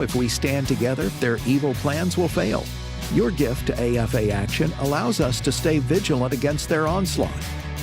If we stand together, their evil plans will fail. Your gift to AFA Action allows us to stay vigilant against their onslaught.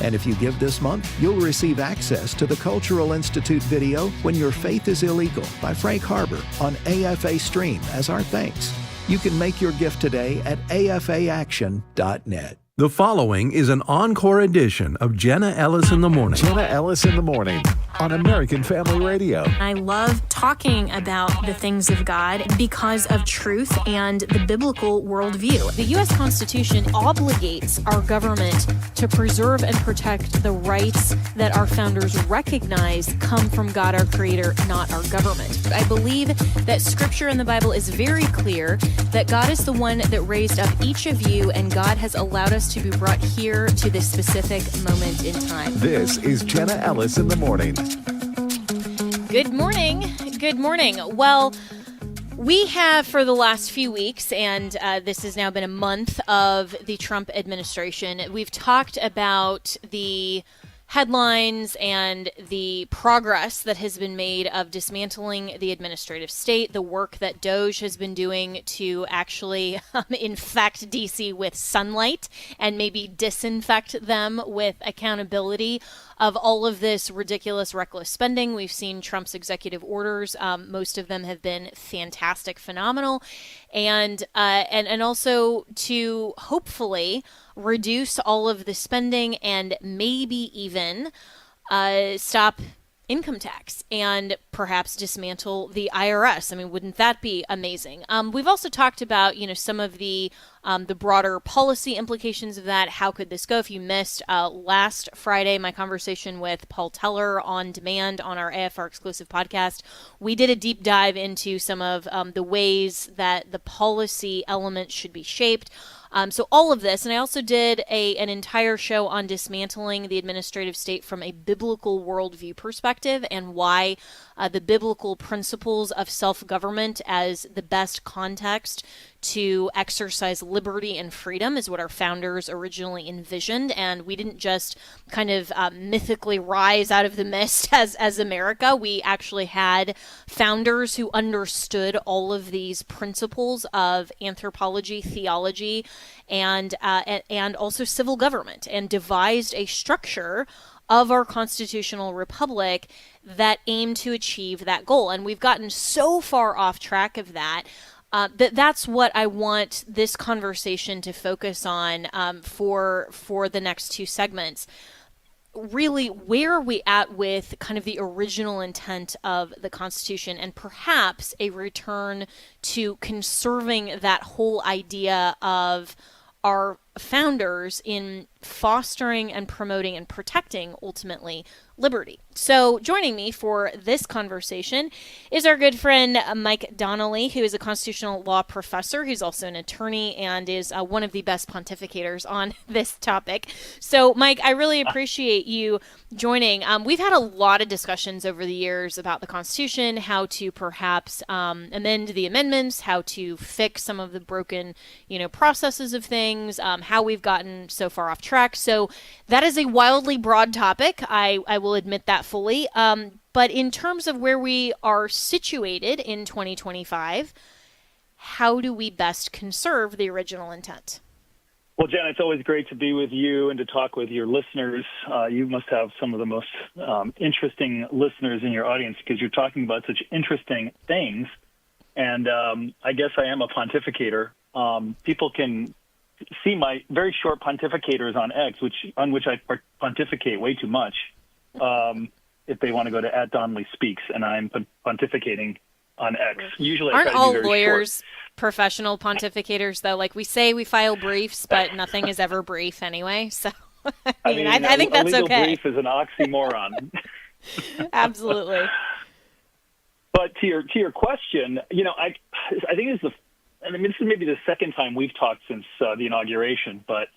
And if you give this month, you'll receive access to the Cultural Institute video When Your Faith is Illegal by Frank Harbor on AFA Stream as our thanks. You can make your gift today at afaaction.net. The following is an encore edition of Jenna Ellis in the Morning. Jenna Ellis in the Morning on American Family Radio. I love talking about the things of God because of truth and the biblical worldview. The U.S. Constitution obligates our government to preserve and protect the rights that our founders recognize come from God, our Creator, not our government. I believe that Scripture in the Bible is very clear that God is the one that raised up each of you, and God has allowed us to be brought here to this specific moment in time. This is Jenna Ellis in the Morning. Good morning. Good morning. Well, we have for the last few weeks, and this has now been a month of the Trump administration, we've talked about the headlines and the progress that has been made of dismantling the administrative state, the work that DOJ has been doing to actually infect DC with sunlight and maybe disinfect them with accountability of all of this ridiculous, reckless spending. We've seen Trump's executive orders. Most of them have been fantastic, phenomenal, and also to hopefully reduce all of the spending and maybe even stop income tax and perhaps dismantle the IRS. I mean, wouldn't that be amazing? We've also talked about, some of the broader policy implications of that. How could this go? If you missed last Friday, my conversation with Paul Teller on demand on our AFR exclusive podcast, we did a deep dive into some of the ways that the policy elements should be shaped. So all of this, and I also did an entire show on dismantling the administrative state from a biblical worldview perspective and why the biblical principles of self-government as the best context to exercise liberty and freedom is what our founders originally envisioned. And we didn't just kind of mythically rise out of the mist as America. We actually had founders who understood all of these principles of anthropology, theology, and also civil government, and devised a structure of our constitutional republic that aimed to achieve that goal. And we've gotten so far off track of that that's what I want this conversation to focus on for the next two segments. Really, where are we at with kind of the original intent of the Constitution, and perhaps a return to conserving that whole idea of our founders in fostering and promoting and protecting, ultimately, liberty. So joining me for this conversation is our good friend Mike Donnelly, who is a constitutional law professor. He's also an attorney and is one of the best pontificators on this topic. So Mike, I really appreciate you joining. We've had a lot of discussions over the years about the Constitution, how to perhaps amend the amendments, how to fix some of the broken, processes of things, how we've gotten so far off track. So that is a wildly broad topic. I will admit that fully. But in terms of where we are situated in 2025, how do we best conserve the original intent? Well, Jen, it's always great to be with you and to talk with your listeners. You must have some of the most interesting listeners in your audience because you're talking about such interesting things. And I guess I am a pontificator. People can see my very short pontificators on X, on which I pontificate way too much. If they want to go to @DonnellySpeaks, and I'm pontificating on X. Usually, aren't I try all to be very lawyers short. Professional pontificators though? Like we say, we file briefs, but nothing is ever brief anyway. So I think that's a legal okay. brief is an oxymoron. Absolutely. But to your question, I think this is maybe the second time we've talked since the inauguration, but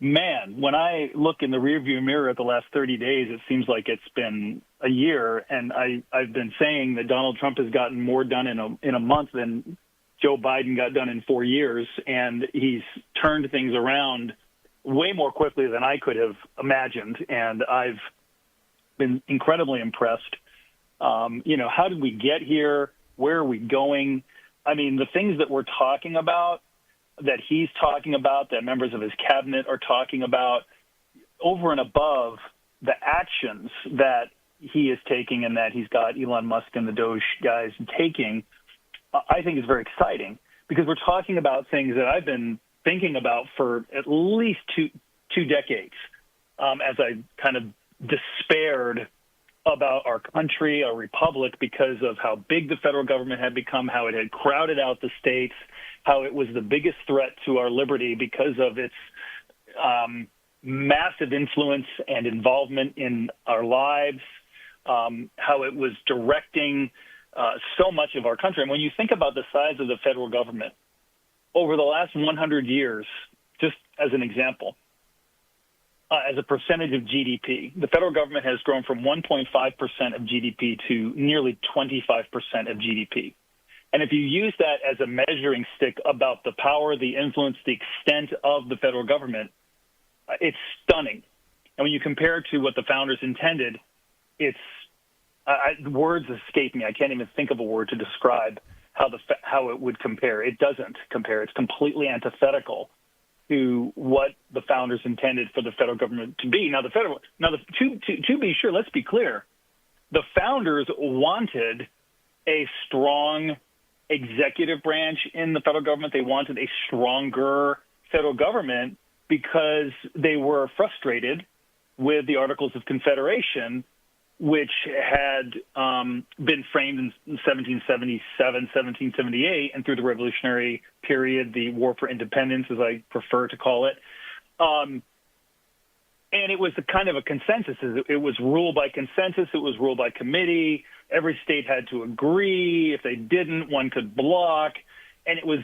man, when I look in the rearview mirror at the last 30 days, it seems like it's been a year, and I've been saying that Donald Trump has gotten more done in a month than Joe Biden got done in 4 years, and he's turned things around way more quickly than I could have imagined, and I've been incredibly impressed. How did we get here? Where are we going? I mean, the things that we're talking about, that he's talking about, that members of his cabinet are talking about, over and above the actions that he is taking and that he's got Elon Musk and the Doge guys taking, I think is very exciting, because we're talking about things that I've been thinking about for at least two decades, as I kind of despaired about our country, our republic, because of how big the federal government had become, how it had crowded out the states, how it was the biggest threat to our liberty because of its massive influence and involvement in our lives, how it was directing so much of our country. And when you think about the size of the federal government, over the last 100 years, just as an example, as a percentage of GDP, the federal government has grown from 1.5% of GDP to nearly 25% of GDP. And if you use that as a measuring stick about the power, the influence, the extent of the federal government, it's stunning. And when you compare it to what the founders intended, it's words escape me. I can't even think of a word to describe how it would compare. It doesn't compare. It's completely antithetical to what the founders intended for the federal government to be. To be sure, let's be clear. The founders wanted a strong executive branch in the federal government. They wanted a stronger federal government because they were frustrated with the Articles of Confederation, which had been framed in 1777, 1778, and through the Revolutionary period, the War for Independence, as I prefer to call it. And it was a kind of a consensus. It was ruled by consensus. It was ruled by committee. Every state had to agree. If they didn't, one could block. And it was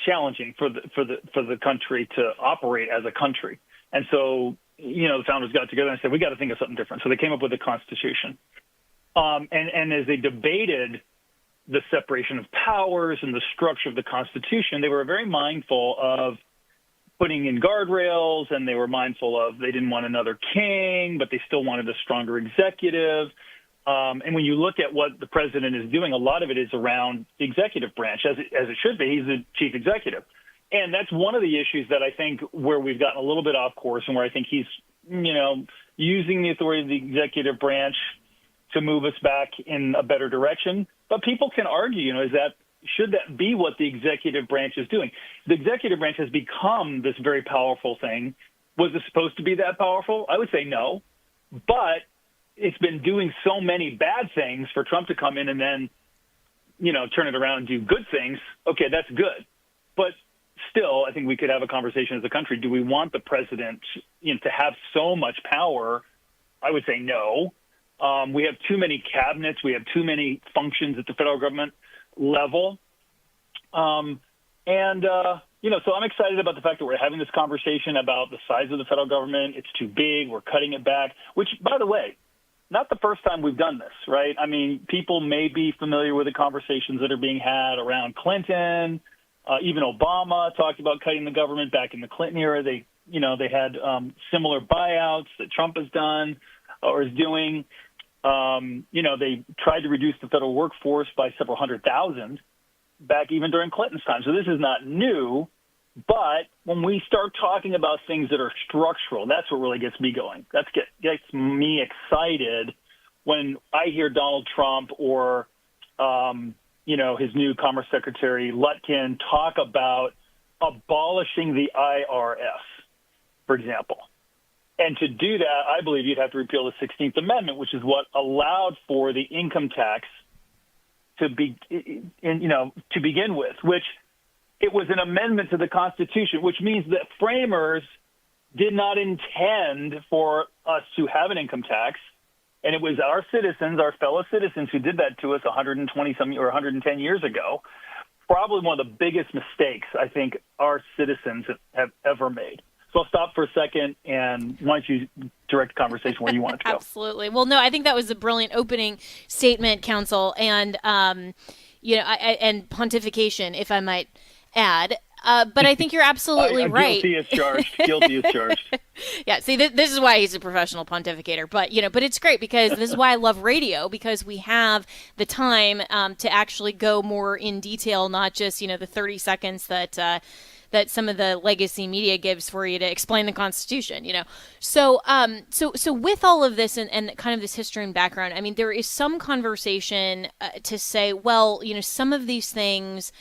challenging for the country to operate as a country. And so, the founders got together and said, we got to think of something different. So they came up with the Constitution. And as they debated the separation of powers and the structure of the Constitution, they were very mindful of putting in guardrails, and they were mindful of they didn't want another king, but they still wanted a stronger executive. And when you look at what the president is doing, a lot of it is around the executive branch, as it should be. He's the chief executive. And that's one of the issues that I think where we've gotten a little bit off course, and where I think he's, using the authority of the executive branch to move us back in a better direction. But people can argue, should that be what the executive branch is doing? The executive branch has become this very powerful thing. Was it supposed to be that powerful? I would say no. But it's been doing so many bad things for Trump to come in and then, turn it around and do good things. Okay, that's good. But still, I think we could have a conversation as a country. Do we want the president to have so much power? I would say no. We have too many cabinets. We have too many functions at the federal government level. So I'm excited about the fact that we're having this conversation about the size of the federal government. It's too big. We're cutting it back, which, by the way, not the first time we've done this, right? I mean, people may be familiar with the conversations that are being had around Clinton. Even Obama talked about cutting the government back in the Clinton era. They had similar buyouts that Trump has done or is doing. They tried to reduce the federal workforce by several 100,000 back even during Clinton's time. So this is not new. But when we start talking about things that are structural, that's what really gets me going. That gets me excited when I hear Donald Trump or his new Commerce Secretary Lutkin talk about abolishing the IRS, for example. And to do that, I believe you'd have to repeal the 16th Amendment, which is what allowed for the income tax to begin with, which it was an amendment to the Constitution, which means that framers did not intend for us to have an income tax. And it was our citizens, our fellow citizens, who did that to us 120-some or 110 years ago. Probably one of the biggest mistakes I think our citizens have ever made. So I'll stop for a second, and why don't you direct the conversation where you want it to go? Absolutely. Well, no, I think that was a brilliant opening statement, Counsel, and and pontification, if I might add. But I think you're absolutely right. Guilty as charged. Guilty as charged. Yeah, see, this is why he's a professional pontificator. But but it's great because this is why I love radio, because we have the time to actually go more in detail, not just the 30 seconds that some of the legacy media gives for you to explain the Constitution. So with all of this and kind of this history and background, I mean, there is some conversation to say, well, some of these things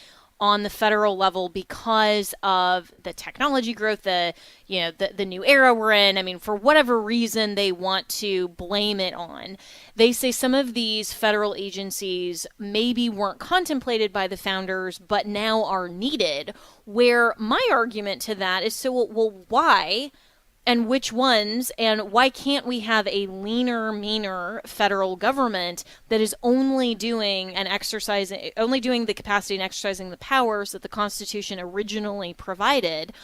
on the federal level, because of the technology growth, the new era we're in. I mean, for whatever reason they want to blame it on, they say some of these federal agencies maybe weren't contemplated by the founders, but now are needed. Where my argument to that is, well, why? And which ones, and why can't we have a leaner, meaner federal government that is only doing the capacity and exercising the powers that the Constitution originally provided?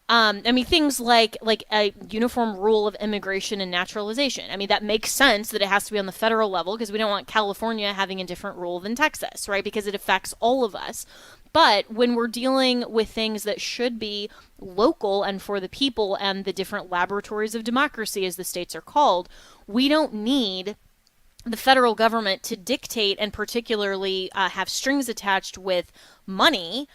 I mean, things like a uniform rule of immigration and naturalization. I mean, that makes sense that it has to be on the federal level, because we don't want California having a different rule than Texas, right? Because it affects all of us. But when we're dealing with things that should be local and for the people and the different laboratories of democracy, as the states are called, we don't need the federal government to dictate and particularly have strings attached with money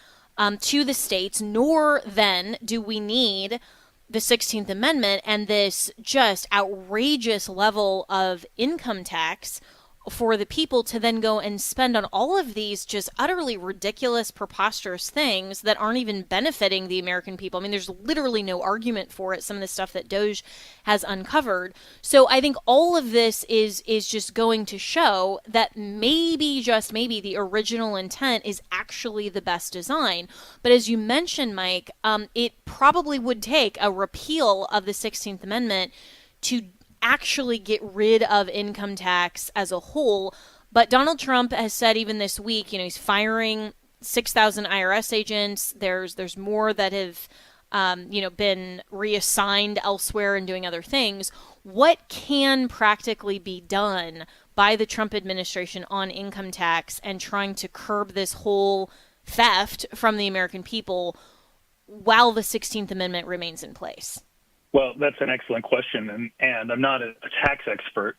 to the states, nor then do we need the 16th Amendment and this just outrageous level of income tax for the people to then go and spend on all of these just utterly ridiculous, preposterous things that aren't even benefiting the American people. I mean, there's literally no argument for it, some of the stuff that DOJ has uncovered. So I think all of this is just going to show that maybe, just maybe, the original intent is actually the best design. But as you mentioned, Mike, it probably would take a repeal of the 16th Amendment to actually get rid of income tax as a whole. But Donald Trump has said even this week, he's firing 6,000 IRS agents. There's more that have, been reassigned elsewhere and doing other things. What can practically be done by the Trump administration on income tax and trying to curb this whole theft from the American people while the 16th Amendment remains in place? Well, that's an excellent question, and I'm not a tax expert,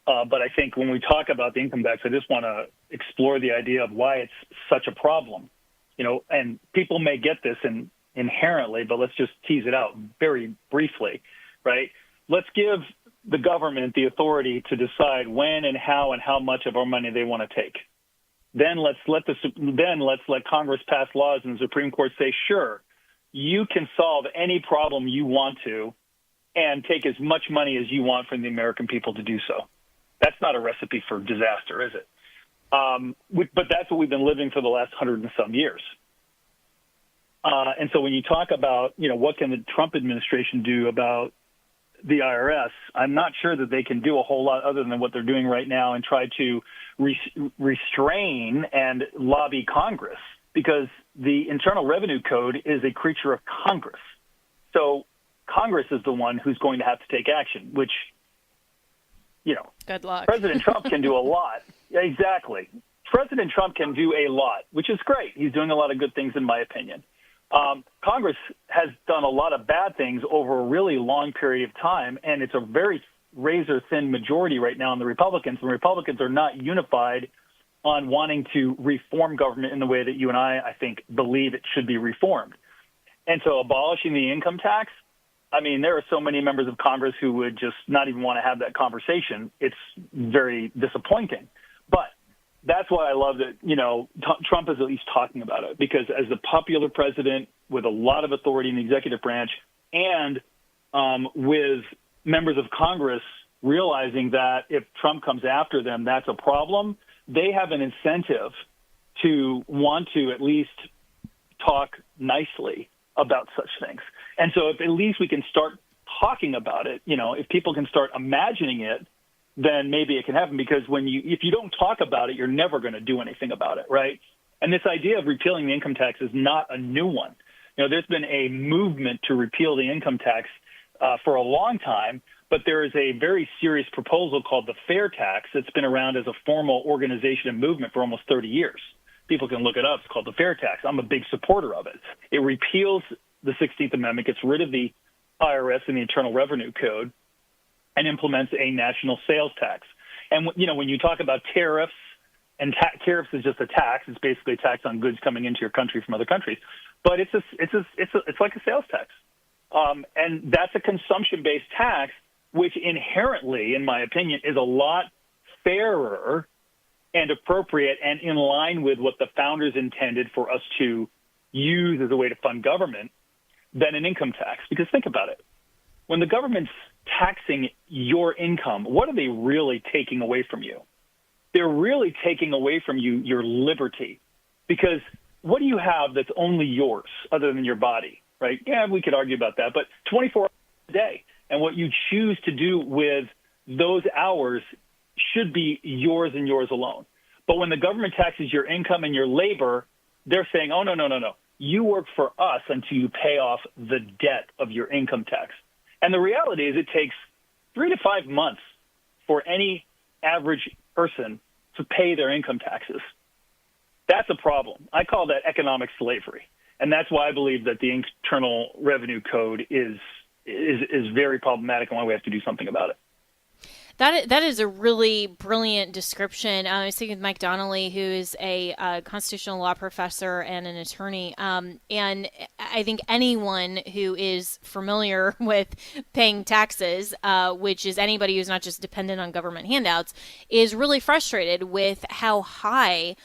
but I think when we talk about the income tax, I just want to explore the idea of why it's such a problem. And people may get this inherently, but let's just tease it out very briefly, right? Let's give the government the authority to decide when and how much of our money they want to take. Then let's let Congress pass laws and the Supreme Court say, sure, you can solve any problem you want to and take as much money as you want from the American people to do so. That's not a recipe for disaster, is it? But that's what we've been living for the last 100 and some years. And so when you talk about, what can the Trump administration do about the IRS, I'm not sure that they can do a whole lot other than what they're doing right now and try to restrain and lobby Congress, because the Internal Revenue Code is a creature of Congress. So Congress is the one who's going to have to take action, which, good luck. President Trump can do a lot. Yeah, exactly. President Trump can do a lot, which is great. He's doing a lot of good things, in my opinion. Congress has done a lot of bad things over a really long period of time, and it's a very razor-thin majority right now in the Republicans. The Republicans are not unified on wanting to reform government in the way that you and I think, believe it should be reformed. And so abolishing the income tax, I mean, there are so many members of Congress who would just not even want to have that conversation. It's very disappointing. But that's why I love that, Trump is at least talking about it, because as the popular president with a lot of authority in the executive branch and with members of Congress realizing that if Trump comes after them, that's a problem, they have an incentive to want to at least talk nicely about such things. And so if at least we can start talking about it, if people can start imagining it, then maybe it can happen, because if you don't talk about it, you're never going to do anything about it, right? And this idea of repealing the income tax is not a new one. There's been a movement to repeal the income tax for a long time, but there is a very serious proposal called the fair tax that's been around as a formal organization and movement for almost 30 years. People can look it up. It's called the fair tax. I'm a big supporter of it. It repeals the 16th Amendment, gets rid of the IRS and the Internal Revenue Code, and implements a national sales tax. And, when you talk about tariffs, and tariffs is just a tax. It's basically a tax on goods coming into your country from other countries. But it's like a sales tax. And that's a consumption-based tax, which inherently, in my opinion, is a lot fairer and appropriate and in line with what the founders intended for us to use as a way to fund government than an income tax. Because think about it. When the government's taxing your income, what are they really taking away from you? They're really taking away from you your liberty. Because what do you have that's only yours other than your body, right? Yeah, we could argue about that, but 24 hours a day. And what you choose to do with those hours should be yours and yours alone. But when the government taxes your income and your labor, they're saying, oh, no. You work for us until you pay off the debt of your income tax. And the reality is it takes 3 to 5 months for any average person to pay their income taxes. That's a problem. I call that economic slavery. And that's why I believe that the Internal Revenue Code is very problematic and why we have to do something about it. That is a really brilliant description. I was thinking with Mike Donnelly, who is a constitutional law professor and an attorney. And I think anyone who is familiar with paying taxes, which is anybody who's not just dependent on government handouts, is really frustrated with how high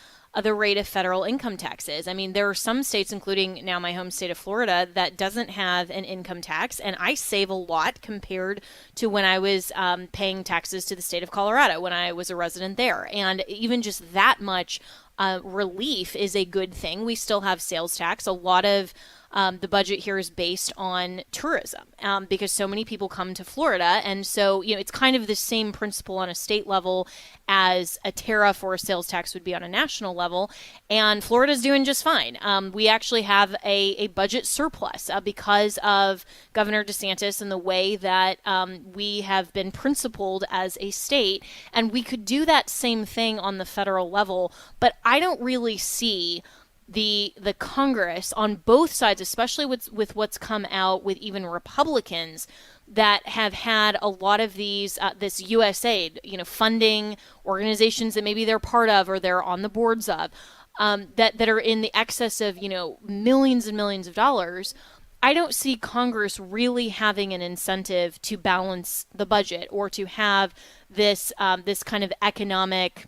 the rate of federal income taxes. I mean, there are some states, including now my home state of Florida, that doesn't have an income tax, and I save a lot compared to when I was paying taxes to the state of Colorado when I was a resident there. And even just that much relief is a good thing. We still have sales tax. A lot of the budget here is based on tourism because so many people come to Florida. And so, it's kind of the same principle on a state level as a tariff or a sales tax would be on a national level. And Florida's doing just fine. We actually have a budget surplus because of Governor DeSantis and the way that we have been principled as a state. And we could do that same thing on the federal level, but I don't really see the Congress on both sides, especially with what's come out with even Republicans that have had a lot of these this USAID, funding organizations that maybe they're part of or they're on the boards of that are in the excess of millions and millions of dollars. I don't see Congress really having an incentive to balance the budget or to have this this kind of economic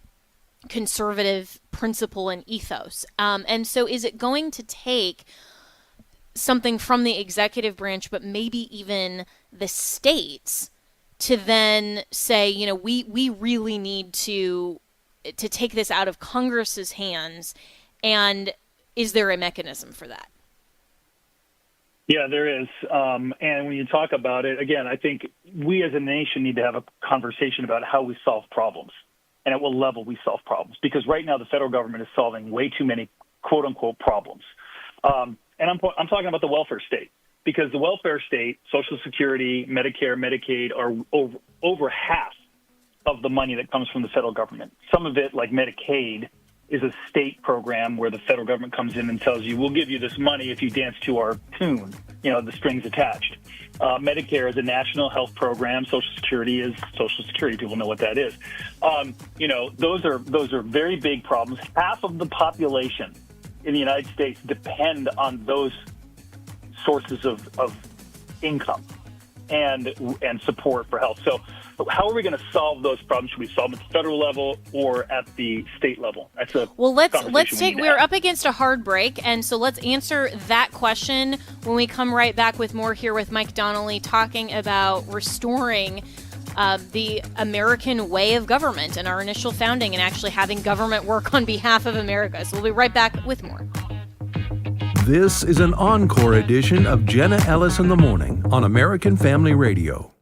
conservative principle and ethos. And so is it going to take something from the executive branch, but maybe even the states, to then say, we really need to take this out of Congress's hands? And is there a mechanism for that? Yeah, there is. And when you talk about it, again, I think we as a nation need to have a conversation about how we solve problems and at what level we solve problems. Because right now the federal government is solving way too many quote-unquote problems. And I'm talking about the welfare state, because the welfare state, Social Security, Medicare, Medicaid, are over half of the money that comes from the federal government. Some of it, like Medicaid, is a state program where the federal government comes in and tells you, we'll give you this money if you dance to our tune, the strings attached. Medicare is a national health program. Social Security is Social Security. People know what that is. Those are very big problems. Half of the population in the United States depend on those sources of income and support for health. So how are we going to solve those problems? Should we solve them at the federal level or at the state level? That's a let's take. We're up against a hard break, and so let's answer that question when we come right back with more here with Mike Donnelly talking about restoring the American way of government and our initial founding and actually having government work on behalf of America. So we'll be right back with more. This is an encore edition of Jenna Ellis in the Morning on American Family Radio.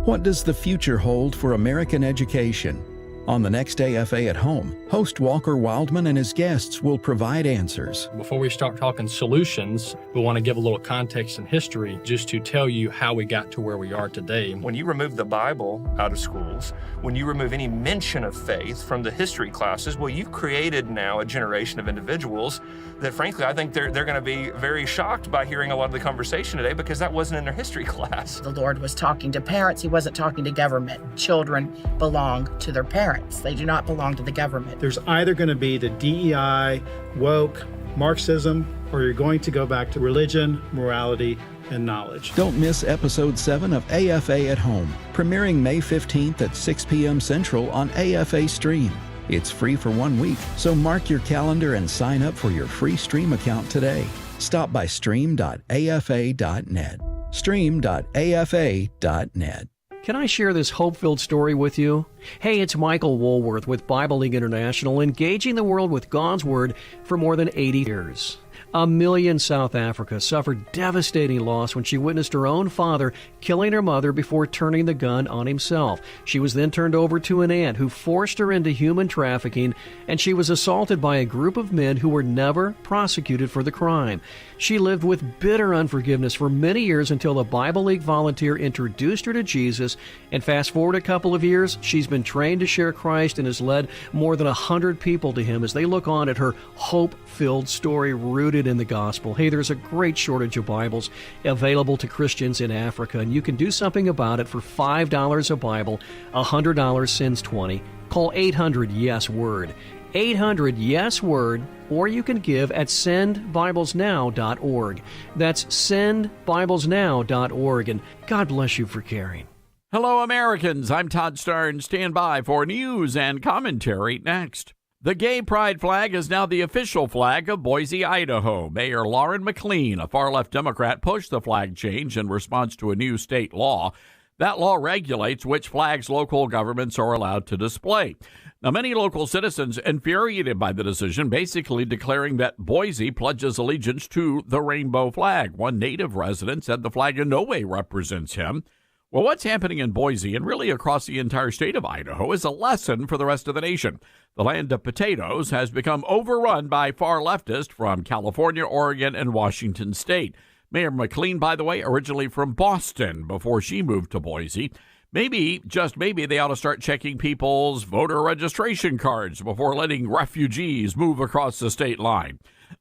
What does the future hold for American education? On the next AFA at Home, host Walker Wildman and his guests will provide answers. Before we start talking solutions, we want to give a little context and history just to tell you how we got to where we are today. When you remove the Bible out of schools, when you remove any mention of faith from the history classes, well, you've created now a generation of individuals that, frankly, I think they're going to be very shocked by hearing a lot of the conversation today because that wasn't in their history class. The Lord was talking to parents. He wasn't talking to government. Children belong to their parents. They do not belong to the government. There's either going to be the DEI, woke, Marxism, or you're going to go back to religion, morality, and knowledge. Don't miss Episode 7 of AFA at Home, premiering May 15th at 6 p.m. Central on AFA Stream. It's free for 1 week, so mark your calendar and sign up for your free Stream account today. Stop by stream.afa.net. Stream.afa.net. Can I share this hope-filled story with you? Hey, it's Michael Woolworth with Bible League International, engaging the world with God's Word for more than 80 years. Amelia in South Africa suffered devastating loss when she witnessed her own father killing her mother before turning the gun on himself. She was then turned over to an aunt who forced her into human trafficking, and she was assaulted by a group of men who were never prosecuted for the crime. She lived with bitter unforgiveness for many years until a Bible League volunteer introduced her to Jesus, and fast forward a couple of years, she's been trained to share Christ and has led more than 100 people to Him as they look on at her hope-filled story rooted in the gospel. Hey, there's a great shortage of Bibles available to Christians in Africa, and you can do something about it for $5 a Bible. $100 sends 20. Call 800-YES-WORD. 800-YES-WORD, or you can give at sendbiblesnow.org. That's sendbiblesnow.org, and God bless you for caring. Hello, Americans. I'm Todd Starnes. Stand by for news and commentary next. The gay pride flag is now the official flag of Boise, Idaho. Mayor Lauren McLean, a far-left Democrat, pushed the flag change in response to a new state law. That law regulates which flags local governments are allowed to display. Now, many local citizens infuriated by the decision, basically declaring that Boise pledges allegiance to the rainbow flag. One native resident said the flag in no way represents him. Well, what's happening in Boise and really across the entire state of Idaho is a lesson for the rest of the nation. The land of potatoes has become overrun by far leftists from California, Oregon, and Washington state. Mayor McLean, by the way, originally from Boston before she moved to Boise. Maybe, just maybe, they ought to start checking people's voter registration cards before letting refugees move across the state line.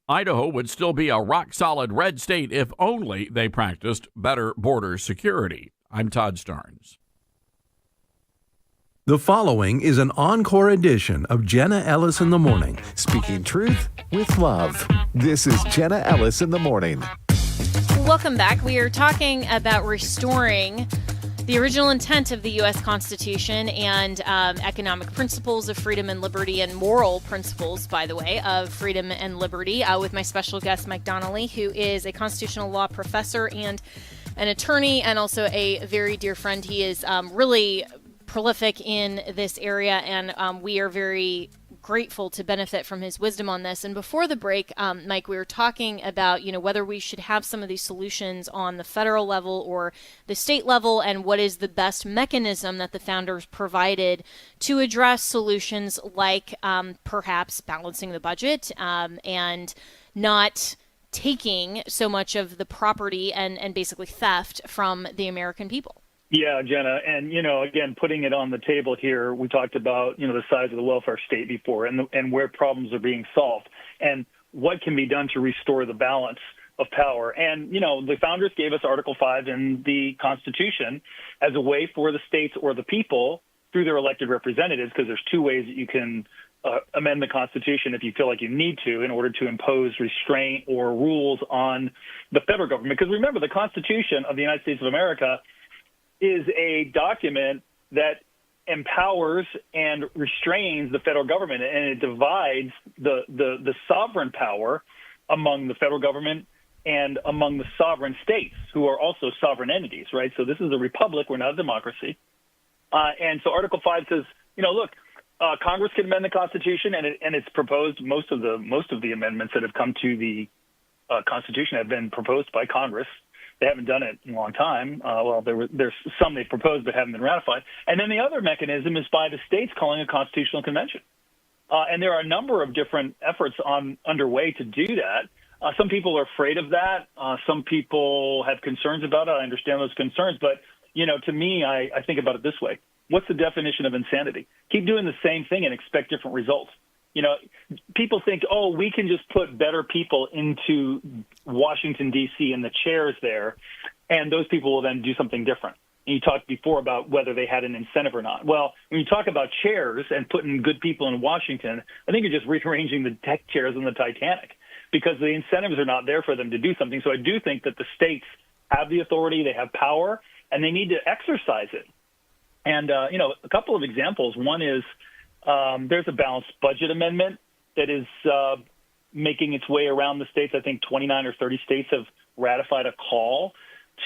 Idaho would still be a rock-solid red state if only they practiced better border security. I'm Todd Starnes. The following is an encore edition of Jenna Ellis in the Morning. Speaking truth with love. This is Jenna Ellis in the Morning. Welcome back. We are talking about restoring the original intent of the U.S. Constitution and economic principles of freedom and liberty, and moral principles, by the way, of freedom and liberty, with my special guest, Mike Donnelly, who is a constitutional law professor and an attorney and also a very dear friend. He is really prolific in this area, and we are very grateful to benefit from his wisdom on this. And before the break, Mike, we were talking about, whether we should have some of these solutions on the federal level or the state level, and what is the best mechanism that the founders provided to address solutions like perhaps balancing the budget and not taking so much of the property and basically theft from the American people. Yeah, Jenna. And, again, putting it on the table here, we talked about, the size of the welfare state before and where problems are being solved and what can be done to restore the balance of power. And, the founders gave us Article 5 in the Constitution as a way for the states or the people through their elected representatives, because there's two ways that you can amend the Constitution if you feel like you need to in order to impose restraint or rules on the federal government. Because remember, the Constitution of the United States of America is a document that empowers and restrains the federal government, and it divides the sovereign power among the federal government and among the sovereign states, who are also sovereign entities, right? So this is a republic. We're not a democracy. And so Article 5 says, look, Congress can amend the Constitution, and it's proposed. Most of the amendments that have come to the Constitution have been proposed by Congress. They haven't done it in a long time. There's some they've proposed but haven't been ratified. And then the other mechanism is by the states calling a constitutional convention. And there are a number of different efforts underway to do that. Some people are afraid of that. Some people have concerns about it. I understand those concerns. But, to me, I think about it this way. What's the definition of insanity? Keep doing the same thing and expect different results. People think, we can just put better people into Washington, D.C. in the chairs there, and those people will then do something different. And you talked before about whether they had an incentive or not. Well, when you talk about chairs and putting good people in Washington, I think you're just rearranging the deck chairs on the Titanic because the incentives are not there for them to do something. So I do think that the states have the authority, they have power, and they need to exercise it. And, a couple of examples. One is there's a balanced budget amendment that is making its way around the states. I think 29 or 30 states have ratified a call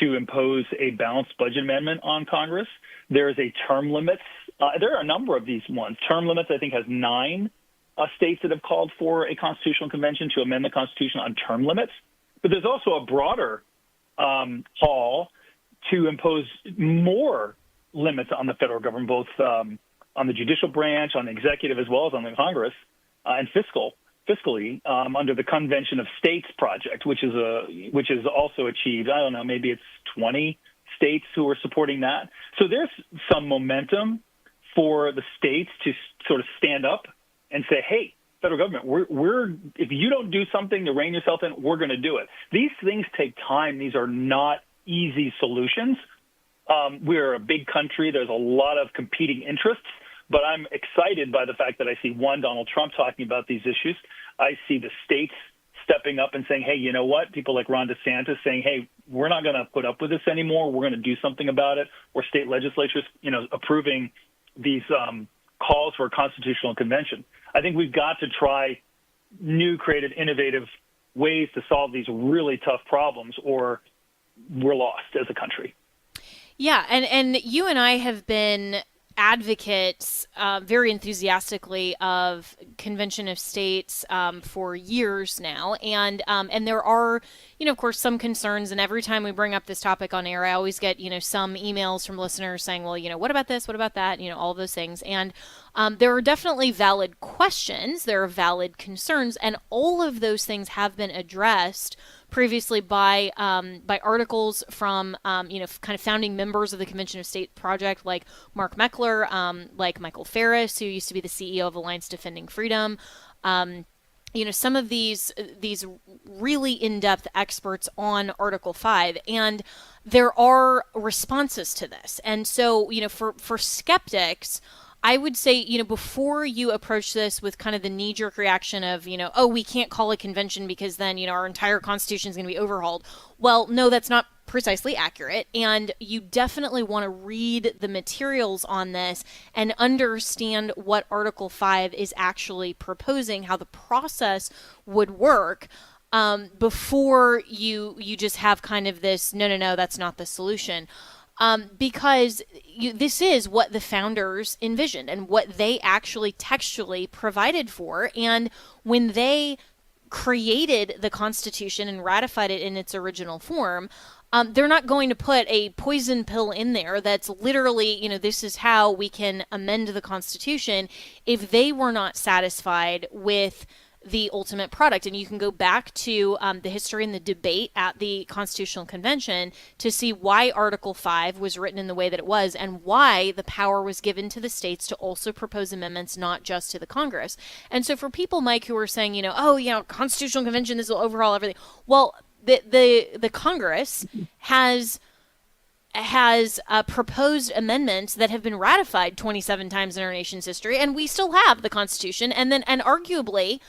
to impose a balanced budget amendment on Congress. There is a term limits. There are a number of these ones. Term limits, I think, has 9 states that have called for a constitutional convention to amend the Constitution on term limits. But there's also a broader call to impose more limits on the federal government, both on the judicial branch, on the executive, as well as on the Congress, and fiscally under the Convention of States project, which is also achieved. I don't know, maybe it's 20 states who are supporting that. So there's some momentum for the states to sort of stand up and say, "Hey, federal government, we're if you don't do something to rein yourself in, we're going to do it." These things take time. These are not easy solutions. We're a big country. There's a lot of competing interests. But I'm excited by the fact that I see, Donald Trump talking about these issues. I see the states stepping up and saying, hey, you know what? People like Ron DeSantis saying, hey, we're not going to put up with this anymore. We're going to do something about it. Or state legislatures, approving these calls for a constitutional convention. I think we've got to try new, creative, innovative ways to solve these really tough problems, or we're lost as a country. Yeah, and you and I have been advocates very enthusiastically of Convention of States for years now, and there are, of course, some concerns. And every time we bring up this topic on air, I always get some emails from listeners saying, well, what about this, what about that, all of those things. And there are definitely valid questions, there are valid concerns, and all of those things have been addressed previously by articles from kind of founding members of the Convention of State Project, like Mark Meckler, like Michael Ferris, who used to be the CEO of Alliance Defending Freedom. Some of these really in-depth experts on Article 5, and there are responses to this. And so, for skeptics, I would say, before you approach this with kind of the knee-jerk reaction of, we can't call a convention because then, our entire Constitution is going to be overhauled. Well, no, that's not precisely accurate. And you definitely want to read the materials on this and understand what Article 5 is actually proposing, how the process would work, before you just have kind of this, no, that's not the solution. Because this is what the founders envisioned and what they actually textually provided for. And when they created the Constitution and ratified it in its original form, they're not going to put a poison pill in there that's literally, this is how we can amend the Constitution, if they were not satisfied with the ultimate product. And you can go back to the history and the debate at the Constitutional Convention to see why Article 5 was written in the way that it was, and why the power was given to the states to also propose amendments, not just to the Congress. And so for people, Mike, who are saying, Constitutional Convention, this will overhaul everything. Well, the Congress has proposed amendments that have been ratified 27 times in our nation's history, and we still have the Constitution. And arguably,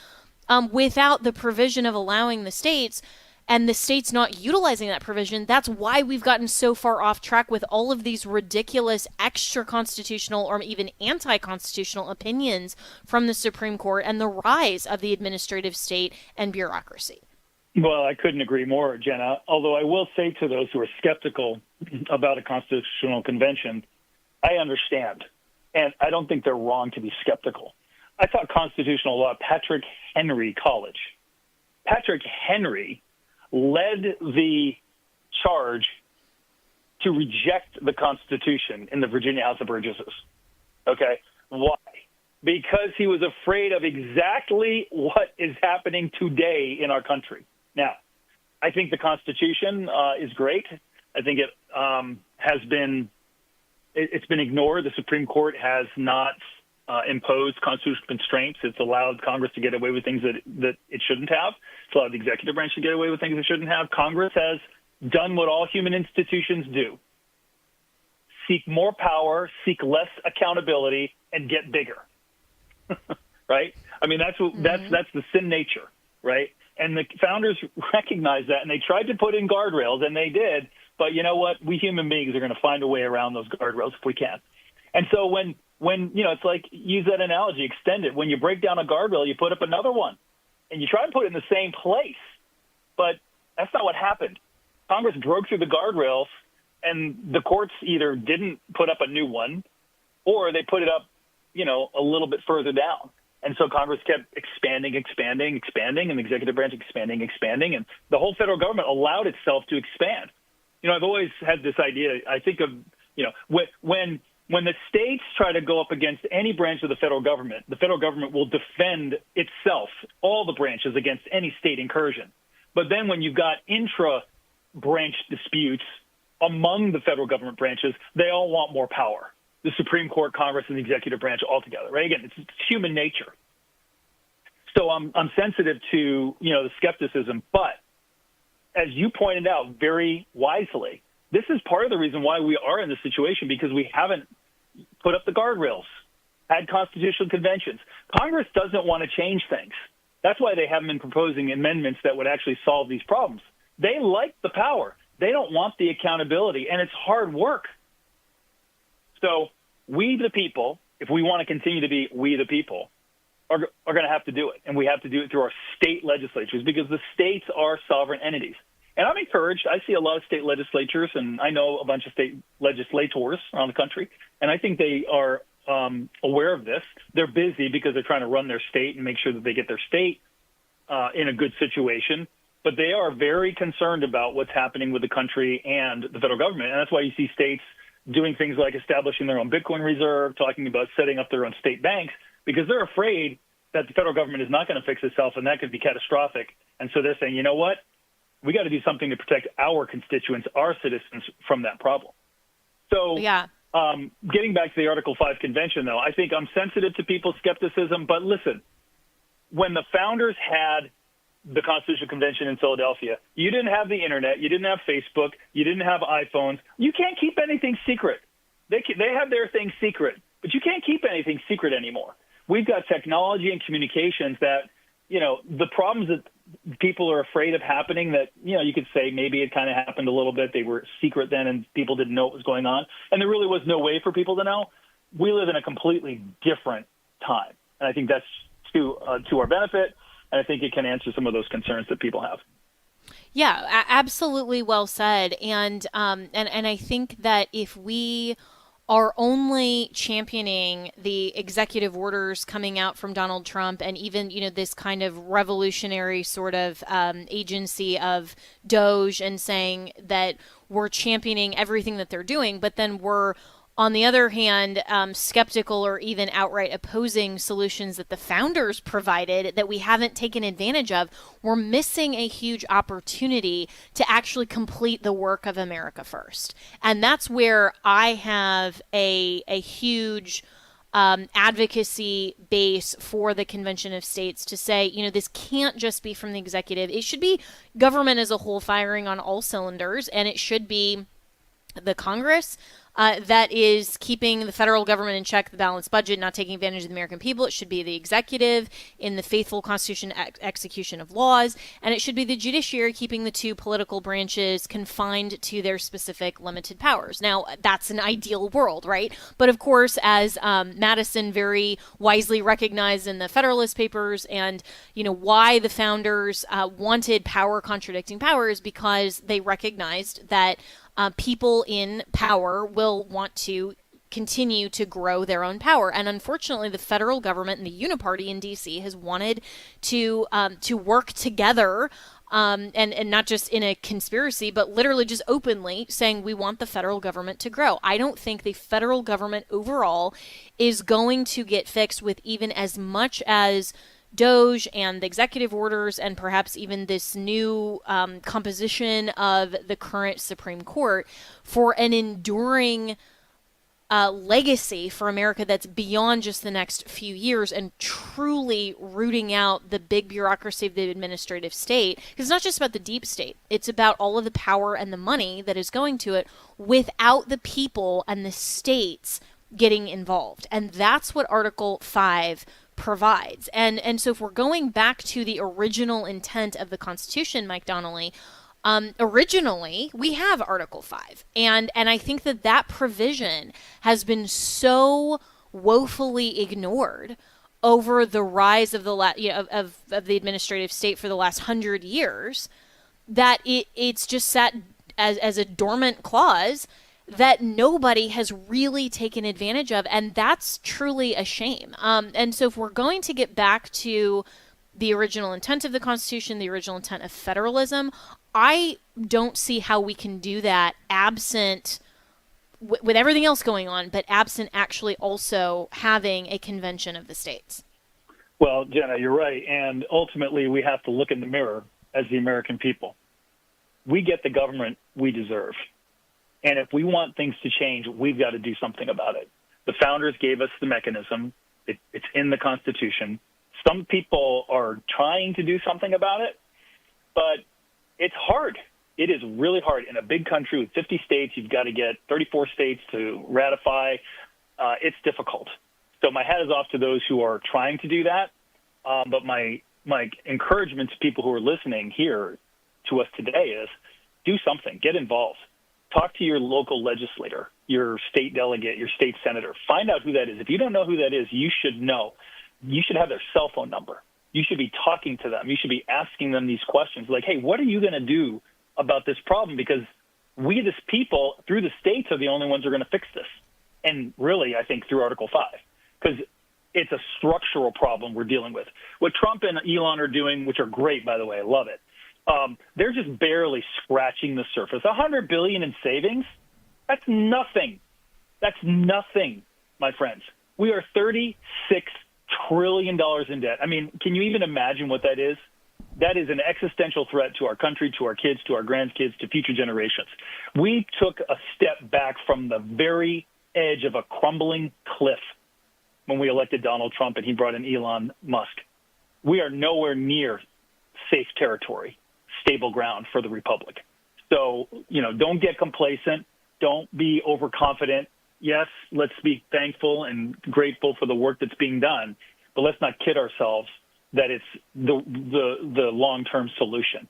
without the provision of allowing the states, and the states not utilizing that provision, that's why we've gotten so far off track with all of these ridiculous extra-constitutional or even anti-constitutional opinions from the Supreme Court and the rise of the administrative state and bureaucracy. Well, I couldn't agree more, Jenna, although I will say to those who are skeptical about a constitutional convention, I understand, and I don't think they're wrong to be skeptical. I taught constitutional law at Patrick Henry College. Patrick Henry led the charge to reject the Constitution in the Virginia House of Burgesses. Okay? Why? Because he was afraid of exactly what is happening today in our country. Now, I think the Constitution is great. I think it has been it's been ignored. The Supreme Court has not imposed constitutional constraints. It's allowed Congress to get away with things that it shouldn't have. It's allowed the executive branch to get away with things it shouldn't have. Congress has done what all human institutions do: seek more power, seek less accountability, and get bigger. Right? I mean, that's the sin nature, right? And the founders recognized that, and they tried to put in guardrails, and they did. But you know what? We human beings are going to find a way around those guardrails if we can. And so when it's like, use that analogy, extend it. When you break down a guardrail, you put up another one, and you try to put it in the same place. But that's not what happened. Congress broke through the guardrails, and the courts either didn't put up a new one, or they put it up, a little bit further down. And so Congress kept expanding, and the executive branch expanding, and the whole federal government allowed itself to expand. I've always had this idea. I think of, when the states try to go up against any branch of the federal government will defend itself, all the branches, against any state incursion. But then when you've got intra-branch disputes among the federal government branches, they all want more power. The Supreme Court, Congress, and the executive branch all together, right? Again, it's human nature. So I'm sensitive to, the skepticism. But as you pointed out very wisely, this is part of the reason why we are in this situation, because we haven't put up the guardrails, had constitutional conventions. Congress doesn't want to change things. That's why they haven't been proposing amendments that would actually solve these problems. They like the power. They don't want the accountability, and it's hard work. So we, the people, if we want to continue to be we, the people, are going to have to do it. And we have to do it through our state legislatures, because the states are sovereign entities. And I'm encouraged. I see a lot of state legislatures, and I know a bunch of state legislators around the country, and I think they are aware of this. They're busy because they're trying to run their state and make sure that they get their state in a good situation. But they are very concerned about what's happening with the country and the federal government. And that's why you see states doing things like establishing their own Bitcoin reserve, talking about setting up their own state banks, because they're afraid that the federal government is not going to fix itself, and that could be catastrophic. And so they're saying, you know what? We got to do something to protect our constituents, our citizens, from that problem. So getting back to the Article 5 convention, though, I think I'm sensitive to people's skepticism. But listen, when the founders had the Constitutional Convention in Philadelphia, you didn't have the internet, you didn't have Facebook, you didn't have iPhones. You can't keep anything secret. They have their thing secret, but you can't keep anything secret anymore. We've got technology and communications that, the problems that people are afraid of happening, that, you could say maybe it kind of happened a little bit. They were secret then and people didn't know what was going on. And there really was no way for people to know. We live in a completely different time. And I think that's to our benefit. And I think it can answer some of those concerns that people have. Yeah, absolutely well said. And I think that if we are only championing the executive orders coming out from Donald Trump, and even, this kind of revolutionary sort of agency of Doge, and saying that we're championing everything that they're doing, but then we're, on the other hand, skeptical or even outright opposing solutions that the founders provided that we haven't taken advantage of, we're missing a huge opportunity to actually complete the work of America First. And that's where I have a huge advocacy base for the Convention of States to say, this can't just be from the executive. It should be government as a whole firing on all cylinders, and it should be the Congress that is keeping the federal government in check, the balanced budget, not taking advantage of the American people. It should be the executive in the faithful constitution execution of laws, and it should be the judiciary keeping the two political branches confined to their specific limited powers. Now, that's an ideal world, right? But of course, as Madison very wisely recognized in the Federalist Papers, and why the founders wanted power contradicting power, is because they recognized that people in power will want to continue to grow their own power. And unfortunately, the federal government and the uniparty in D.C. has wanted to work together and not just in a conspiracy, but literally just openly saying we want the federal government to grow. I don't think the federal government overall is going to get fixed with even as much as DOGE and the executive orders and perhaps even this new composition of the current Supreme Court for an enduring legacy for America that's beyond just the next few years and truly rooting out the big bureaucracy of the administrative state. Because it's not just about the deep state. It's about all of the power and the money that is going to it without the people and the states getting involved. And that's what Article 5 provides. And so if we're going back to the original intent of the Constitution, Mike Donnelly, originally we have Article 5. And I think that provision has been so woefully ignored over the rise of the of the administrative state for the last 100 years that it's just sat as a dormant clause that nobody has really taken advantage of, and that's truly a shame. And so if we're going to get back to the original intent of the Constitution, the original intent of federalism, I don't see how we can do that absent, with everything else going on, but absent actually also having a convention of the states. Well, Jenna, you're right. And ultimately, we have to look in the mirror as the American people. We get the government we deserve. And if we want things to change, we've got to do something about it. The founders gave us the mechanism. It's in the Constitution. Some people are trying to do something about it, but it's hard. It is really hard. In a big country with 50 states, you've got to get 34 states to ratify. It's difficult. So my hat is off to those who are trying to do that. But my encouragement to people who are listening here to us today is do something. Get involved. Talk to your local legislator, your state delegate, your state senator. Find out who that is. If you don't know who that is, you should know. You should have their cell phone number. You should be talking to them. You should be asking them these questions like, hey, what are you going to do about this problem? Because we, this people, through the states, are the only ones who are going to fix this. And really, I think, through Article 5. Because it's a structural problem we're dealing with. What Trump and Elon are doing, which are great, by the way, I love it, they're just barely scratching the surface. $100 billion in savings, that's nothing. That's nothing, my friends. We are $36 trillion in debt. I mean, can you even imagine what that is? That is an existential threat to our country, to our kids, to our grandkids, to future generations. We took a step back from the very edge of a crumbling cliff when we elected Donald Trump and he brought in Elon Musk. We are nowhere near safe territory, stable ground for the republic. So, don't get complacent. Don't be overconfident. Yes, let's be thankful and grateful for the work that's being done, but let's not kid ourselves that it's the long-term solution.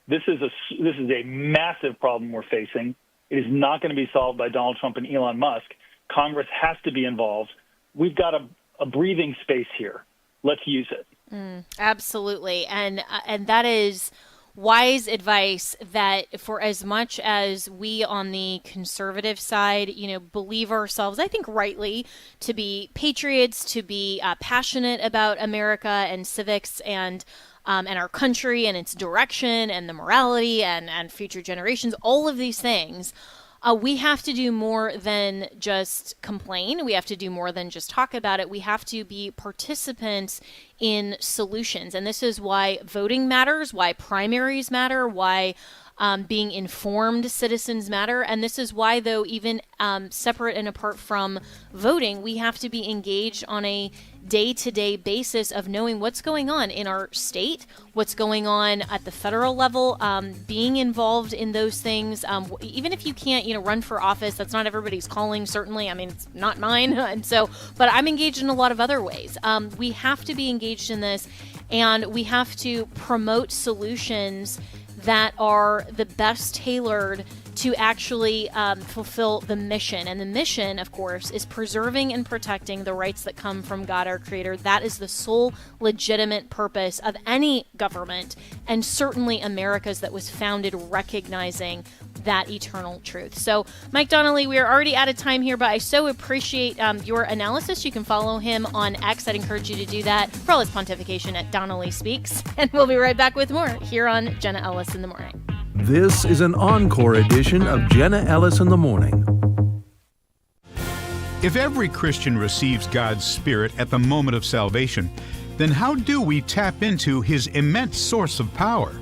This is a massive problem we're facing. It is not going to be solved by Donald Trump and Elon Musk. Congress has to be involved. We've got a breathing space here. Let's use it. Absolutely. And that is wise advice that for as much as we on the conservative side, believe ourselves, I think rightly, to be patriots, to be passionate about America and civics and our country and its direction and the morality and future generations, all of these things, we have to do more than just complain. We have to do more than just talk about it. We have to be participants in solutions. And this is why voting matters, why primaries matter, why being informed citizens matter. And this is why, though, even separate and apart from voting, we have to be engaged on a day-to-day basis of knowing what's going on in our state, what's going on at the federal level, being involved in those things. Even if you can't, run for office, that's not everybody's calling, certainly. I mean, it's not mine. And so, but I'm engaged in a lot of other ways. We have to be engaged in this, and we have to promote solutions that are the best tailored to actually fulfill the mission. And the mission, of course, is preserving and protecting the rights that come from God, our Creator. That is the sole legitimate purpose of any government, and certainly America's, that was founded recognizing that eternal truth. So, Mike Donnelly, we are already out of time here, but I so appreciate your analysis. You can follow him on X. I'd encourage you to do that for all his pontification at Donnelly Speaks. And we'll be right back with more here on Jenna Ellis in the Morning. This is an encore edition of Jenna Ellis in the Morning. If every Christian receives God's Spirit at the moment of salvation, then how do we tap into His immense source of power?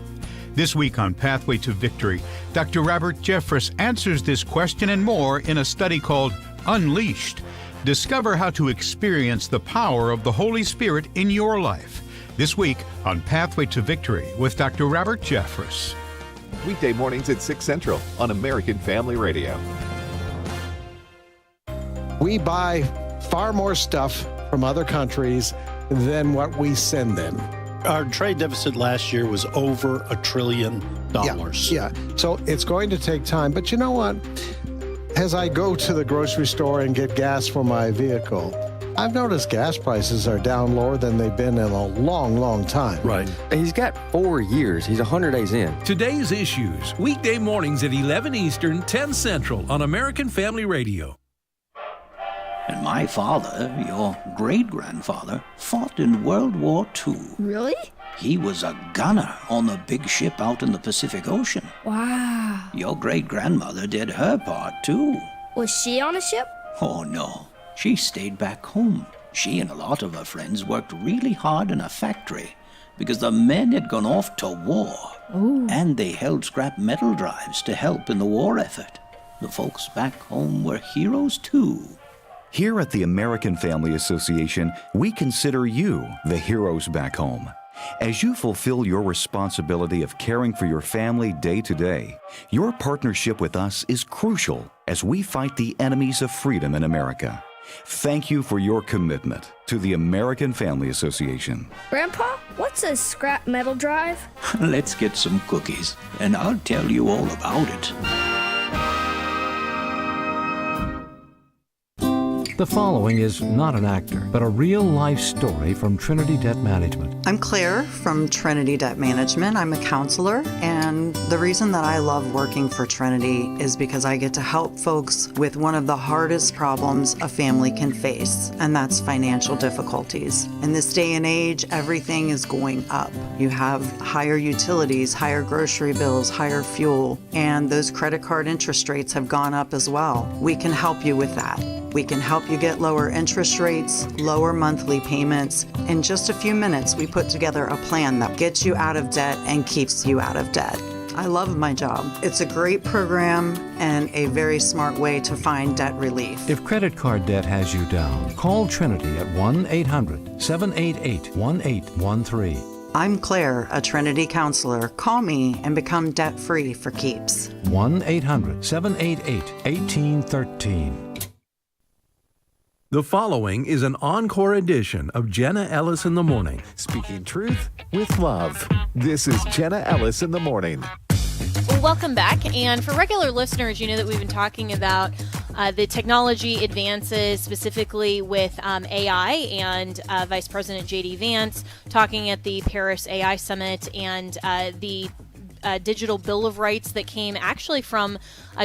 This week on Pathway to Victory, Dr. Robert Jeffress answers this question and more in a study called Unleashed. Discover how to experience the power of the Holy Spirit in your life. This week on Pathway to Victory with Dr. Robert Jeffress. Weekday mornings at 6 Central on American Family Radio. We buy far more stuff from other countries than what we send them. Our trade deficit last year was over $1 trillion. Yeah. So it's going to take time. But you know what? As I go to the grocery store and get gas for my vehicle, I've noticed gas prices are down lower than they've been in a long, long time. Right. He's got 4 years. He's 100 days in. Today's Issues, weekday mornings at 11 Eastern, 10 Central on American Family Radio. And my father, your great-grandfather, fought in World War II. Really? He was a gunner on the big ship out in the Pacific Ocean. Wow. Your great-grandmother did her part, too. Was she on a ship? Oh, no. She stayed back home. She and a lot of her friends worked really hard in a factory because the men had gone off to war. Ooh. And they held scrap metal drives to help in the war effort. The folks back home were heroes, too. Here at the American Family Association, we consider you the heroes back home. As you fulfill your responsibility of caring for your family day to day, your partnership with us is crucial as we fight the enemies of freedom in America. Thank you for your commitment to the American Family Association. Grandpa, what's a scrap metal drive? Let's get some cookies, and I'll tell you all about it. The following is not an actor, but a real-life story from Trinity Debt Management. I'm Claire from Trinity Debt Management. I'm a counselor, and the reason that I love working for Trinity is because I get to help folks with one of the hardest problems a family can face, and that's financial difficulties. In this day and age, everything is going up. You have higher utilities, higher grocery bills, higher fuel, and those credit card interest rates have gone up as well. We can help you with that. We can help you get lower interest rates, lower monthly payments. In just a few minutes, we put together a plan that gets you out of debt and keeps you out of debt. I love my job. It's a great program and a very smart way to find debt relief. If credit card debt has you down, call Trinity at 1-800-788-1813. I'm Claire, a Trinity counselor. Call me and become debt-free for keeps. 1-800-788-1813. The following is an encore edition of Jenna Ellis in the Morning. Speaking truth with love. This is Jenna Ellis in the Morning. Well, welcome back. And for regular listeners, you know that we've been talking about the technology advances, specifically with AI, and Vice President J.D. Vance talking at the Paris AI Summit, and the digital Bill of Rights that came actually from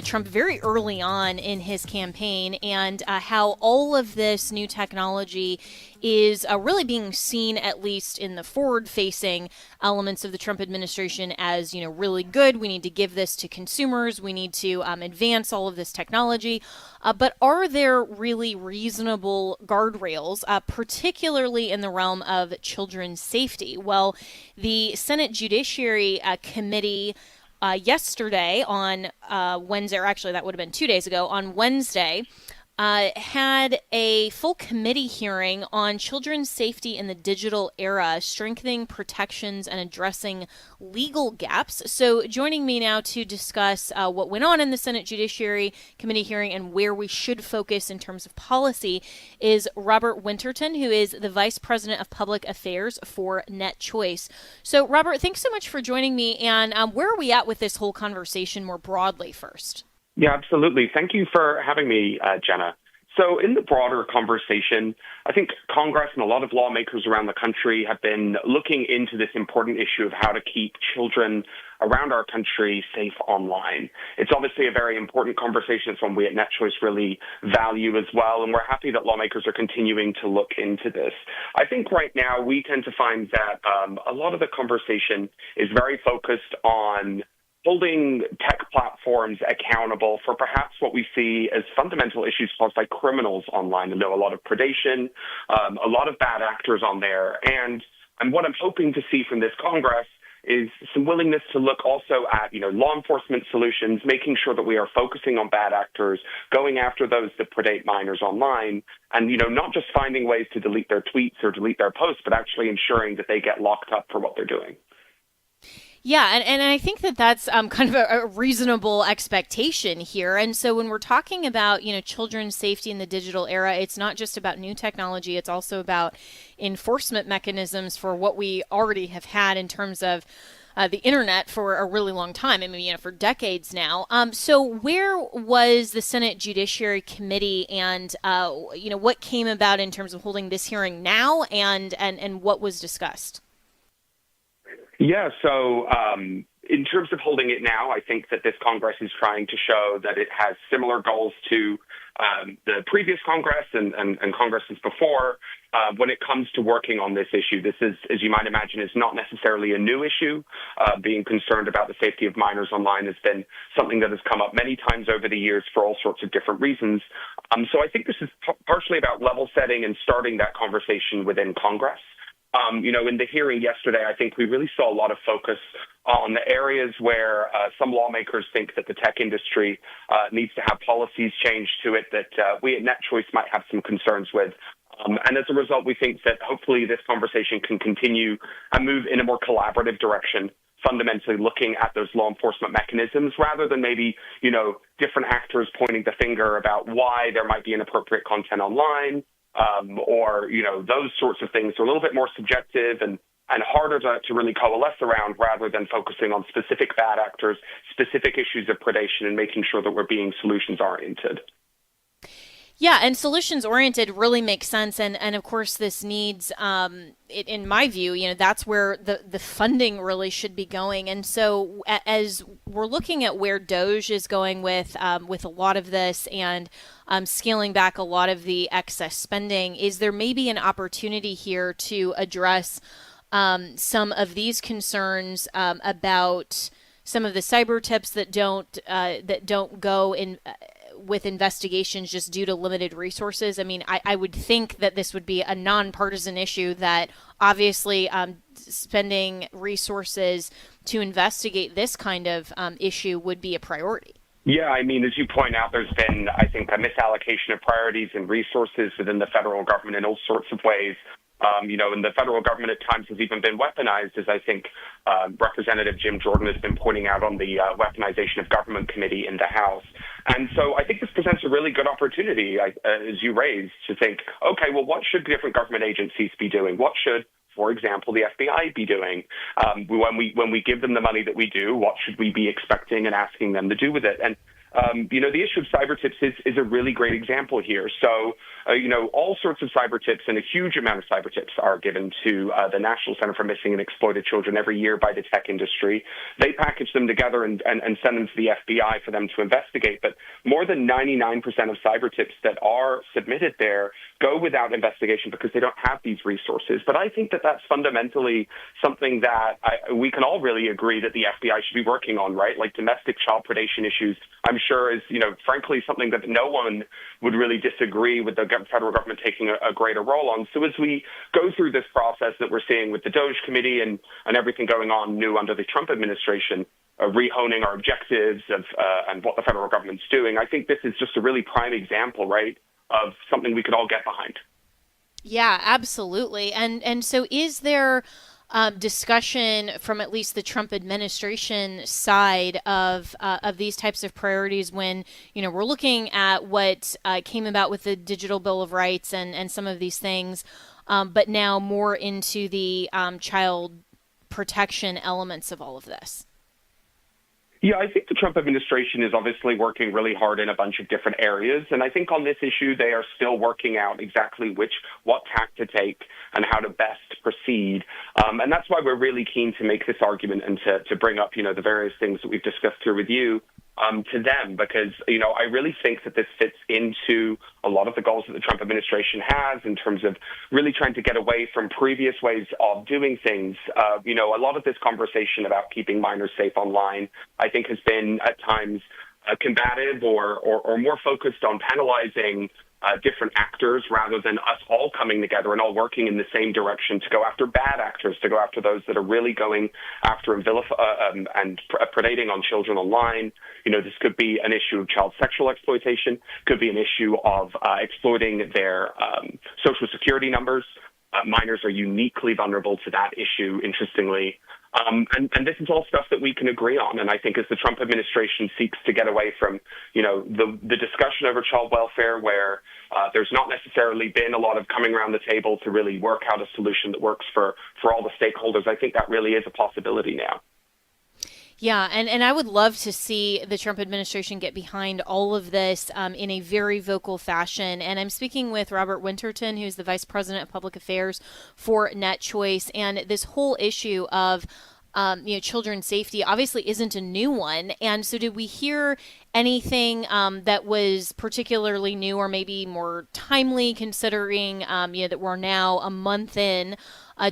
Trump very early on in his campaign, and how all of this new technology is really being seen, at least in the forward-facing elements of the Trump administration, as, you know, really good. We need to give this to consumers. We need to advance all of this technology. But are there really reasonable guardrails, particularly in the realm of children's safety? Well, the Senate Judiciary Committee yesterday on Wednesday, or actually that would have been 2 days ago, on Wednesday, had a full committee hearing on children's safety in the digital era, strengthening protections and addressing legal gaps. So joining me now to discuss what went on in the Senate Judiciary Committee hearing and where we should focus in terms of policy is Robert Winterton, who is the Vice President of Public Affairs for Net Choice. So Robert, thanks so much for joining me. And where are we at with this whole conversation more broadly first? Yeah, absolutely. Thank you for having me, Jenna. So in the broader conversation, I think Congress and a lot of lawmakers around the country have been looking into this important issue of how to keep children around our country safe online. It's obviously a very important conversation. It's one we at NetChoice really value as well, and we're happy that lawmakers are continuing to look into this. I think right now we tend to find that a lot of the conversation is very focused on holding tech platforms accountable for perhaps what we see as fundamental issues caused by criminals online. And there are a lot of predation, a lot of bad actors on there. And what I'm hoping to see from this Congress is some willingness to look also at, law enforcement solutions, making sure that we are focusing on bad actors, going after those that predate minors online, and, not just finding ways to delete their tweets or delete their posts, but actually ensuring that they get locked up for what they're doing. Yeah, and I think that that's kind of a reasonable expectation here. And so when we're talking about, children's safety in the digital era, it's not just about new technology. It's also about enforcement mechanisms for what we already have had in terms of the internet for a really long time. I mean, for decades now. So where was the Senate Judiciary Committee and, what came about in terms of holding this hearing now and what was discussed? Yeah, so in terms of holding it now, I think that this Congress is trying to show that it has similar goals to the previous Congress and Congresses before when it comes to working on this issue. This is, as you might imagine, is not necessarily a new issue. Being concerned about the safety of minors online has been something that has come up many times over the years for all sorts of different reasons. So I think this is partially about level setting and starting that conversation within Congress. In the hearing yesterday, I think we really saw a lot of focus on the areas where some lawmakers think that the tech industry needs to have policies changed to it that we at NetChoice might have some concerns with. And as a result, we think that hopefully this conversation can continue and move in a more collaborative direction, fundamentally looking at those law enforcement mechanisms rather than maybe, different actors pointing the finger about why there might be inappropriate content online. Or those sorts of things are a little bit more subjective and harder to really coalesce around rather than focusing on specific bad actors, specific issues of predation, and making sure that we're being solutions-oriented. Yeah, and solutions-oriented really makes sense. And of course, this needs, in my view, that's where the funding really should be going. And so as we're looking at where DOGE is going with a lot of this and scaling back a lot of the excess spending, is there maybe an opportunity here to address some of these concerns about some of the cyber tips that don't go in with investigations just due to limited resources? I mean, I would think that this would be a nonpartisan issue, that obviously spending resources to investigate this kind of issue would be a priority. Yeah, I mean, as you point out, there's been, I think, a misallocation of priorities and resources within the federal government in all sorts of ways. And the federal government at times has even been weaponized, as I think Representative Jim Jordan has been pointing out on the Weaponization of Government Committee in the House. And so I think this presents a really good opportunity, as you raised, to think, okay, well, what should different government agencies be doing? What should, for example, the FBI be doing? When we give them the money that we do, what should we be expecting and asking them to do with it? And the issue of cyber tips is a really great example here. So, all sorts of cyber tips and a huge amount of cyber tips are given to the National Center for Missing and Exploited Children every year by the tech industry. They package them together and send them to the FBI for them to investigate. But more than 99% of cyber tips that are submitted there go without investigation because they don't have these resources. But I think that that's fundamentally something that we can all really agree that the FBI should be working on, right? Like domestic child predation issues, I'm sure is, frankly, something that no one would really disagree with the federal government taking a greater role on. So as we go through this process that we're seeing with the DOGE committee and everything going on new under the Trump administration, rehoning our objectives and what the federal government's doing, I think this is just a really prime example, right, of something we could all get behind. Yeah, absolutely. And so is there discussion from at least the Trump administration side of these types of priorities when, we're looking at what came about with the Digital Bill of Rights and some of these things, but now more into the child protection elements of all of this? Yeah, I think the Trump administration is obviously working really hard in a bunch of different areas. And I think on this issue, they are still working out exactly what tack to take and how to best proceed. And that's why we're really keen to make this argument and to bring up, the various things that we've discussed here with you to them, because, I really think that this fits into a lot of the goals that the Trump administration has in terms of really trying to get away from previous ways of doing things. A lot of this conversation about keeping minors safe online, I think, has been at times combative or more focused on penalizing different actors rather than us all coming together and all working in the same direction to go after bad actors, to go after those that are really going after and predating on children online. This could be an issue of child sexual exploitation, could be an issue of exploiting their social security numbers. Minors are uniquely vulnerable to that issue, interestingly. And this is all stuff that we can agree on. And I think as the Trump administration seeks to get away from, the discussion over child welfare, where there's not necessarily been a lot of coming around the table to really work out a solution that works for all the stakeholders, I think that really is a possibility now. Yeah, and I would love to see the Trump administration get behind all of this in a very vocal fashion. And I'm speaking with Robert Winterton, who's the Vice President of Public Affairs for NetChoice. And this whole issue of children's safety obviously isn't a new one. And so did we hear anything that was particularly new or maybe more timely, considering that we're now a month in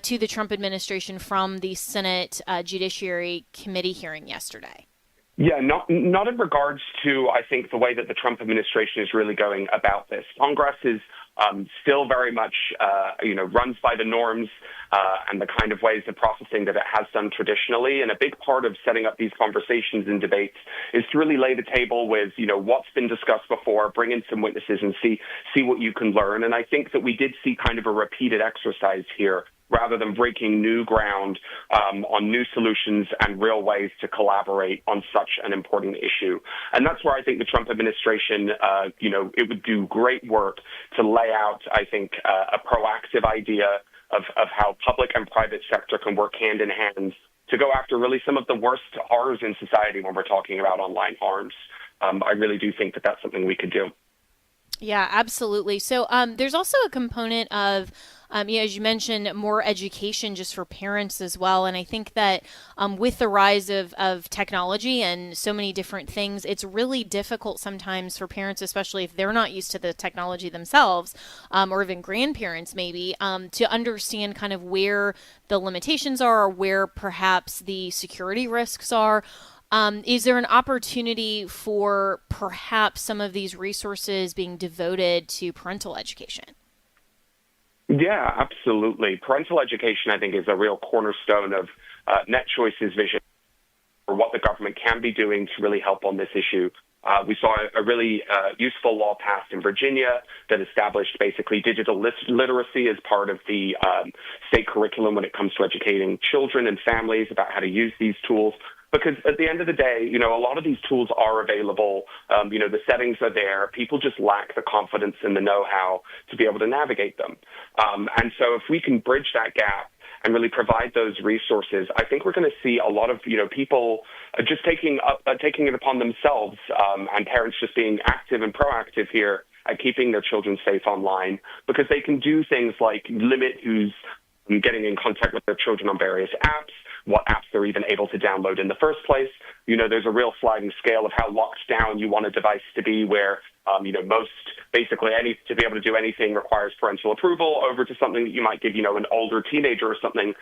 to the Trump administration from the Senate Judiciary Committee hearing yesterday? Yeah, not in regards to, I think, the way that the Trump administration is really going about this. Congress is still very much, runs by the norms and the kind of ways of processing that it has done traditionally. And a big part of setting up these conversations and debates is to really lay the table with, what's been discussed before, bring in some witnesses and see what you can learn. And I think that we did see kind of a repeated exercise here, rather than breaking new ground on new solutions and real ways to collaborate on such an important issue. And that's where I think the Trump administration, it would do great work to lay out, I think, a proactive idea of how public and private sector can work hand in hand to go after really some of the worst horrors in society when we're talking about online harms. I really do think that that's something we could do. Yeah, absolutely. So there's also a component of, as you mentioned, more education just for parents as well. And I think that with the rise of technology and so many different things, it's really difficult sometimes for parents, especially if they're not used to the technology themselves, or even grandparents maybe, to understand kind of where the limitations are or where perhaps the security risks are. Is there an opportunity for perhaps some of these resources being devoted to parental education? Yeah, absolutely. Parental education, I think, is a real cornerstone of NetChoice's vision for what the government can be doing to really help on this issue. We saw a really useful law passed in Virginia that established basically digital literacy as part of the state curriculum when it comes to educating children and families about how to use these tools. Because at the end of the day, a lot of these tools are available. The settings are there. People just lack the confidence and the know-how to be able to navigate them. And so if we can bridge that gap and really provide those resources, I think we're going to see a lot of, people just taking it upon themselves, and parents just being active and proactive here at keeping their children safe online, because they can do things like limit who's getting in contact with their children on various apps, what apps they're even able to download in the first place. There's a real sliding scale of how locked down you want a device to be, where, most basically to be able to do anything requires parental approval, over to something that you might give, an older teenager or something,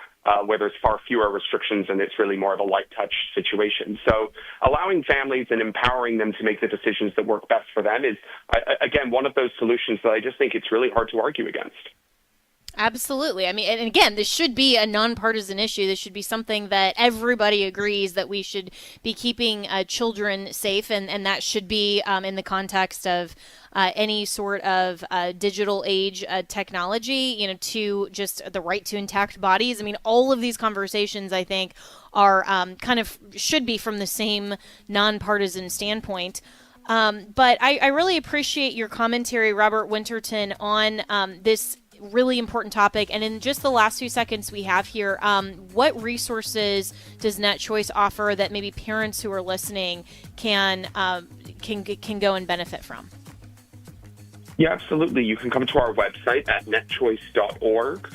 where there's far fewer restrictions and it's really more of a light touch situation. So allowing families and empowering them to make the decisions that work best for them is, again, one of those solutions that I just think it's really hard to argue against. Absolutely. I mean, and again, this should be a nonpartisan issue. This should be something that everybody agrees that we should be keeping children safe, and that should be in the context of any sort of digital age technology, to just the right to intact bodies. I mean, all of these conversations, I think, are kind of should be from the same nonpartisan standpoint. But I really appreciate your commentary, Robert Winterton, on this really important topic. And in just the last few seconds we have here, what resources does Net Choice offer that maybe parents who are listening can go and benefit from? Yeah, absolutely. You can come to our website at netchoice.org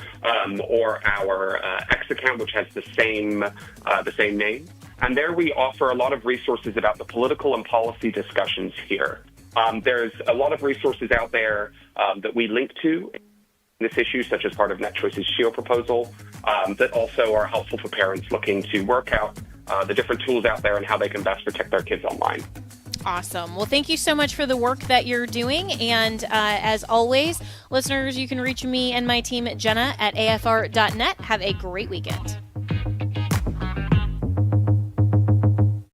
or our X account, which has the same name. And there we offer a lot of resources about the political and policy discussions here. There's a lot of resources out there that we link to this issue, such as part of Net Choice's SHIELD proposal, that also are helpful for parents looking to work out the different tools out there and how they can best protect their kids online. Awesome. Well, thank you so much for the work that you're doing. And as always, listeners, you can reach me and my team at Jenna at afr.net. Have a great weekend.